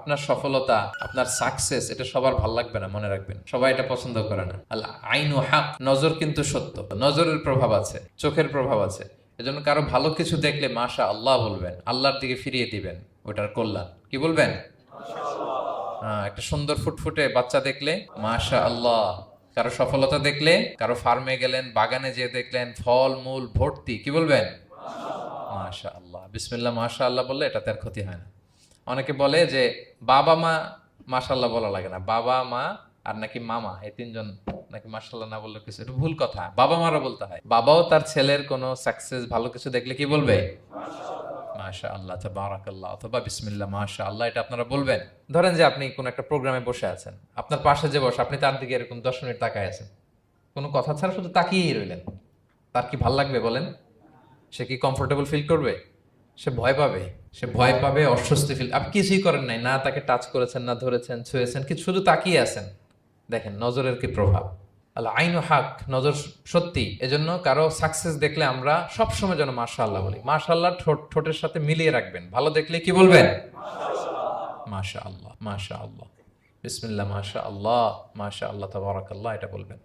আপনার সফলতা, আপনার সাকসেস, এটা সবার ভাল লাগবে না, মনে রাখবেন। সবাই এটা পছন্দ করে না। আল আইনু হক, নজর কিন্তু সত্য। নজরের প্রভাব আছে, চোখের প্রভাব আছে। এজন্য কারো ভালো কিছু দেখলে মাশা আল্লাহ বলবেন, আল্লাহর দিকে ফিরিয়ে দিবেন ওটার কল্যাণ। কি বলবেন? একটা সুন্দর ফুটফুটে বাচ্চা দেখলে মাশা আল্লাহ। কারো সফলতা দেখলে, কারো ফার্মে গেলেন, বাগানে যেয়ে দেখলেন ফল মূল ভর্তি, কি বলবেন? মাশা আল্লাহ, বিসমিল্লাহ মাশা আল্লাহ বললে এটাতে আর ক্ষতি হয় না। অনেকে বলে যে বাবা মা মাশাল্লাহ বলা লাগে না, বাবা মা আর নাকি মামা, এই তিনজন নাকি মাশাল্লাহ না বললে কিছু, এটা ভুল কথা। বাবা মারা বলতে হয়। বাবাও তার ছেলের কোনো সাকসেস, ভালো কিছু দেখলে কি বলবে? মাশা আল্লাহ, তাবারাকাল্লাহ, অথবা বিসমিল্লাহ মাশা আল্লাহ, এটা আপনারা বলবেন। ধরেন যে আপনি কোন একটা প্রোগ্রামে বসে আছেন, আপনার পাশে যে বসে, আপনি তার দিকে এরকম 10 মিনিট তাকায় আছেন, কোনো কথা ছাড়া শুধু তাকিয়েই রইলেন। তার কি ভাল লাগবে বলেন? সে কি কমফোর্টেবল ফিল করবে? সে ভয় পাবে। সে ভয় পাবে, অস্বস্তি ফিল। আপনি কিছুই করেন নাই, না তাকে টাচ করেছেন, না ধরেছেন, ছুঁয়েছেন, কি শুধু তাকিয়ে আছেন। দেখেন নজরের কি প্রভাব। আল্লাহ আইনু হক, নজর সত্যি। এজন্য কারো সাকসেস দেখলে আমরা সবসময় যেন মাশাআল্লাহ বলি। মাশাআল্লাহ ঠোঁটের সাথে মিলিয়ে রাখবেন। ভালো দেখলে কি বলবেন? মাশাআল্লাহ, মাশাআল্লাহ, বিসমিল্লাহ মাশাআল্লাহ, মাশাআল্লাহ, তাবারাকাল্লাহ, এটা বলবেন।